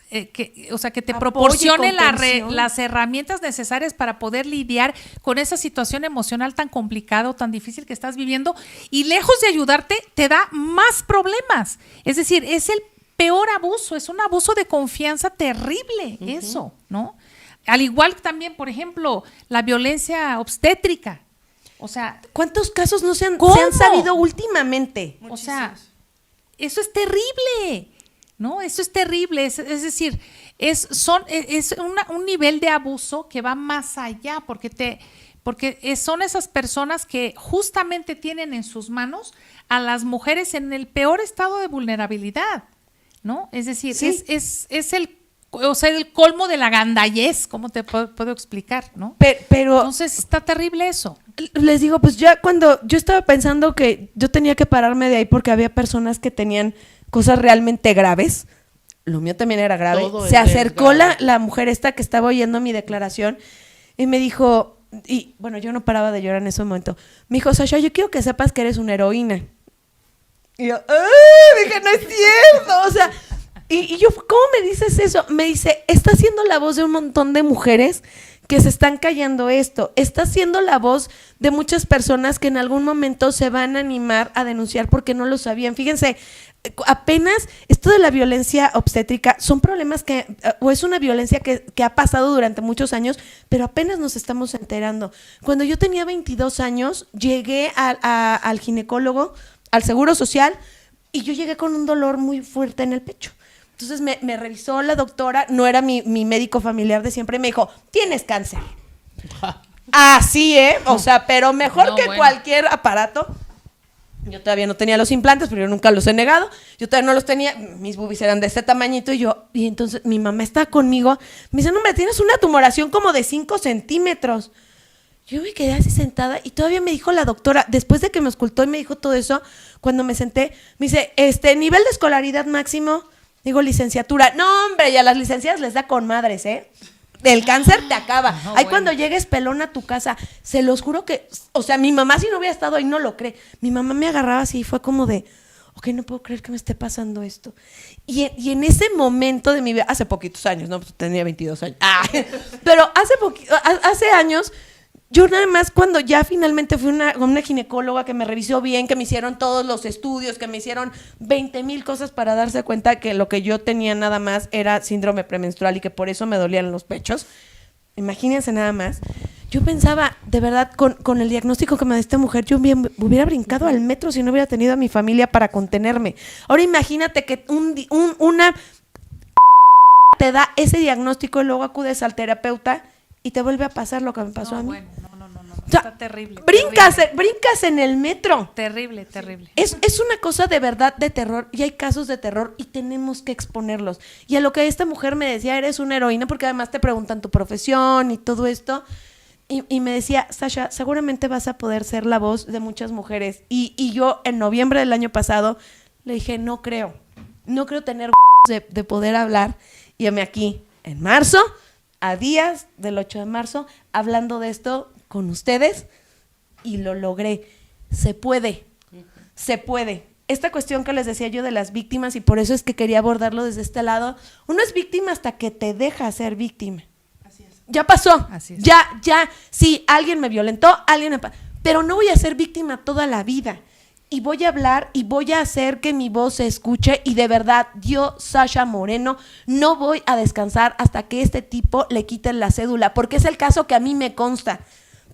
que te proporcione las herramientas necesarias para poder lidiar con esa situación emocional tan complicada o tan difícil que estás viviendo, y lejos de ayudarte, te da más problemas. Es decir, es el peor abuso, es un abuso de confianza terrible, eso, ¿no? Al igual que también, por ejemplo, la violencia obstétrica. O sea, ¿cuántos casos no se han sabido últimamente? O sea, eso es terrible, ¿no? Eso es terrible. Es decir, es un nivel de abuso que va más allá, porque son esas personas que justamente tienen en sus manos a las mujeres en el peor estado de vulnerabilidad, ¿no? Es decir, sí. es el colmo de la gandallez, ¿cómo te puedo explicar, no? Pero entonces está terrible eso. Les digo, pues ya cuando yo estaba pensando que yo tenía que pararme de ahí porque había personas que tenían cosas realmente graves, lo mío también era grave. Todo Se acercó grave. la mujer esta que estaba oyendo mi declaración y me dijo, y bueno, yo no paraba de llorar en ese momento, me dijo, Sasha, yo quiero que sepas que eres una heroína. Y yo, dije, no es cierto, o sea... Y yo, ¿cómo me dices eso? Me dice, está siendo la voz de un montón de mujeres que se están callando esto. Está siendo la voz de muchas personas que en algún momento se van a animar a denunciar porque no lo sabían. Fíjense, apenas esto de la violencia obstétrica son problemas o es una violencia que ha pasado durante muchos años, pero apenas nos estamos enterando. Cuando yo tenía 22 años, llegué al ginecólogo, al Seguro Social, y yo llegué con un dolor muy fuerte en el pecho. Entonces me revisó la doctora, no era mi médico familiar de siempre, y me dijo, tienes cáncer. Así, o sea, pero mejor que cualquier aparato. Yo todavía no tenía los implantes, pero yo nunca los he negado. Yo todavía no los tenía, mis boobies eran de este tamañito, y entonces mi mamá estaba conmigo, me dice, no, hombre, tienes una tumoración como de 5 centímetros. Yo me quedé así sentada y todavía me dijo la doctora, después de que me auscultó y me dijo todo eso, cuando me senté, me dice, nivel de escolaridad máximo. Digo, licenciatura. No, hombre, y a las licenciadas les da con madres, ¿eh? El cáncer te acaba. Cuando llegues pelón a tu casa, se los juro que... O sea, mi mamá, si no hubiera estado ahí, no lo cree. Mi mamá me agarraba así y fue como de... Ok, no puedo creer que me esté pasando esto. Y en ese momento de mi vida... Hace poquitos años, ¿no? Pues tenía 22 años. Pero hace años... Yo nada más cuando ya finalmente fui una ginecóloga que me revisó bien, que me hicieron todos los estudios, que me hicieron 20,000 cosas para darse cuenta que lo que yo tenía nada más era síndrome premenstrual y que por eso me dolían los pechos. Imagínense nada más. Yo pensaba, de verdad, con el diagnóstico que me da esta mujer, yo hubiera brincado al metro si no hubiera tenido a mi familia para contenerme. Ahora imagínate que una te da ese diagnóstico y luego acudes al terapeuta y te vuelve a pasar lo que me pasó a mí. Bueno, no. O sea, está terrible. Brincas en el metro. Terrible. Es una cosa de verdad de terror, y hay casos de terror y tenemos que exponerlos. Y a lo que esta mujer me decía, eres una heroína, porque además te preguntan tu profesión y todo esto. Y me decía, Sasha, seguramente vas a poder ser la voz de muchas mujeres. Y yo en noviembre del año pasado le dije, no creo tener de poder hablar. Y me aquí en marzo, a días del 8 de marzo, hablando de esto con ustedes, y lo logré. Se puede. esta cuestión que les decía yo de las víctimas, y por eso es que quería abordarlo desde este lado, uno es víctima hasta que te deja ser víctima. Así es. Ya pasó. Así es. Ya, sí, alguien me violentó, pero no voy a ser víctima toda la vida. Y voy a hablar y voy a hacer que mi voz se escuche, y de verdad, yo, Sasha Moreno, no voy a descansar hasta que este tipo le quiten la cédula, porque es el caso que a mí me consta,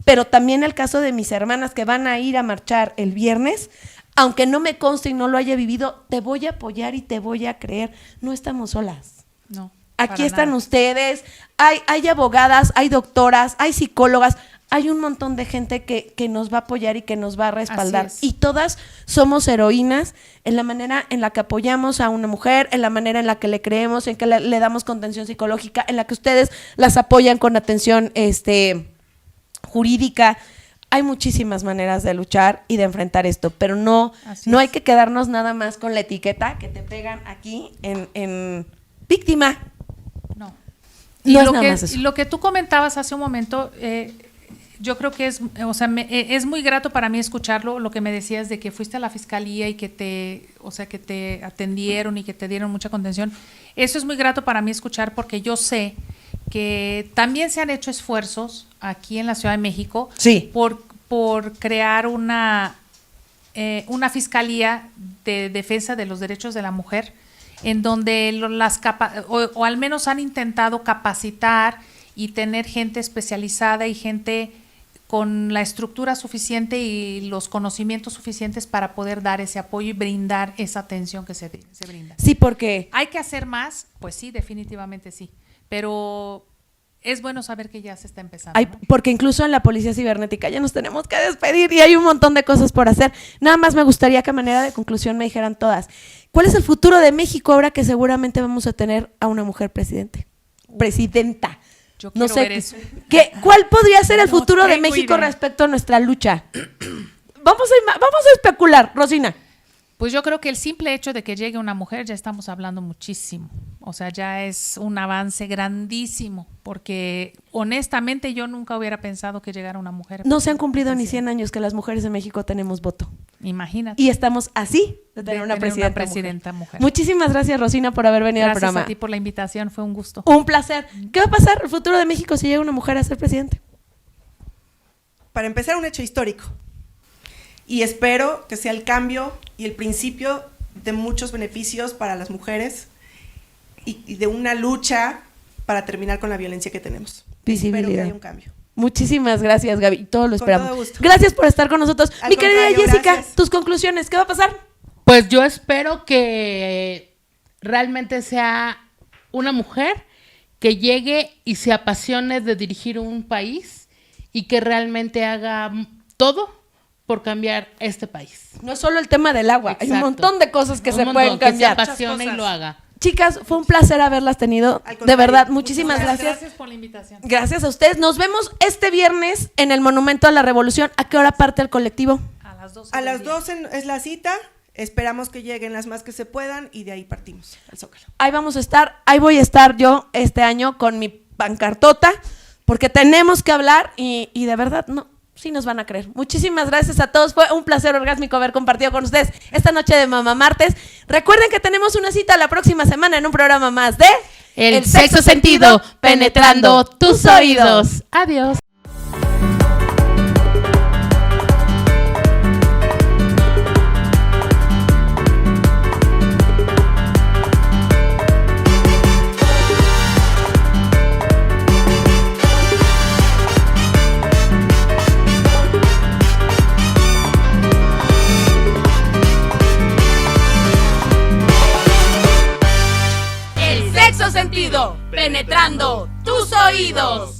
pero también el caso de mis hermanas que van a ir a marchar el viernes. Aunque no me conste y no lo haya vivido, te voy a apoyar y te voy a creer. No estamos solas. No. Aquí para están nada. ustedes, hay abogadas, hay doctoras, hay psicólogas, hay un montón de gente que nos va a apoyar y que nos va a respaldar. Así es. Y todas somos heroínas en la manera en la que apoyamos a una mujer, en la manera en la que le creemos, en que le damos contención psicológica, en la que ustedes las apoyan con atención jurídica. Hay muchísimas maneras de luchar y de enfrentar esto, pero no hay que quedarnos nada más con la etiqueta que te pegan aquí en víctima. No. No es nada más eso. Y lo que tú comentabas hace un momento, yo creo que es muy grato para mí escucharlo, lo que me decías de que fuiste a la fiscalía y que te atendieron y que te dieron mucha contención. Eso es muy grato para mí escuchar, porque yo sé que también se han hecho esfuerzos aquí en la Ciudad de México Sí. por crear una fiscalía de defensa de los derechos de la mujer, en donde o al menos han intentado capacitar y tener gente especializada y gente con la estructura suficiente y los conocimientos suficientes para poder dar ese apoyo y brindar esa atención que se brinda. Sí, porque ¿Hay que hacer más? Pues sí, definitivamente sí. Pero es bueno saber que ya se está empezando. ¿No? porque incluso en la policía cibernética ya nos tenemos que despedir y hay un montón de cosas por hacer. Nada más me gustaría que a manera de conclusión me dijeran todas, ¿cuál es el futuro de México ahora que seguramente vamos a tener a una mujer presidenta? Yo No quiero sé, ver eso. ¿cuál podría ser el No futuro de tengo México idea. respecto a nuestra lucha? Vamos a especular, Rosina. Pues yo creo que el simple hecho de que llegue una mujer ya estamos hablando muchísimo. O sea, ya es un avance grandísimo, porque honestamente yo nunca hubiera pensado que llegara una mujer. No se han cumplido ni 100 años que las mujeres de México tenemos voto. Imagínate. Y estamos así de tener una presidenta mujer. Muchísimas gracias, Rosina, por haber venido al Gracias programa. a ti por la invitación, fue un gusto. Un placer. ¿Qué va a pasar el futuro de México si llega una mujer a ser presidente? Para empezar, un hecho histórico. Y espero que sea el cambio y el principio de muchos beneficios para las mujeres y de una lucha para terminar con la violencia que tenemos. Visibilidad. Espero que haya un cambio. Muchísimas gracias, Gaby. Todo lo Con esperamos. todo gusto. Gracias por estar con nosotros. Al Mi querida contrario, Jessica, gracias. tus conclusiones, ¿qué va a pasar? Pues yo espero que realmente sea una mujer que llegue y se apasione de dirigir un país y que realmente haga todo por cambiar este país. No es solo el tema del agua, hay un Exacto. montón de cosas que Un se montón, pueden cambiar. Que se apasione y lo haga. Chicas, fue un placer haberlas tenido. Al De contrario, verdad, muchísimas muchas gracias. Gracias por la invitación. Gracias a ustedes. Nos vemos este viernes en el Monumento a la Revolución. ¿A qué hora parte el colectivo? A las 12. A las 12 es la cita. Esperamos que lleguen las más que se puedan y de ahí partimos al Zócalo. Ahí vamos a estar, ahí voy a estar yo este año con mi pancartota, porque tenemos que hablar y de verdad, no, sí nos van a creer. Muchísimas gracias a todos, fue un placer orgásmico haber compartido con ustedes esta noche de Mamá Martes. Recuerden que tenemos una cita la próxima semana en un programa más de El sexto sentido penetrando tus oídos. Adiós. El sexto sentido, penetrando tus oídos.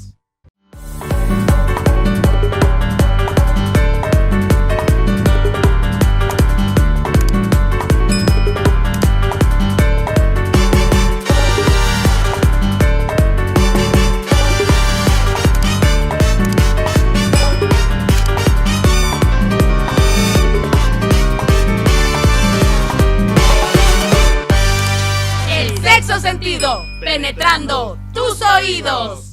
El sexto sentido, penetrando tus oídos.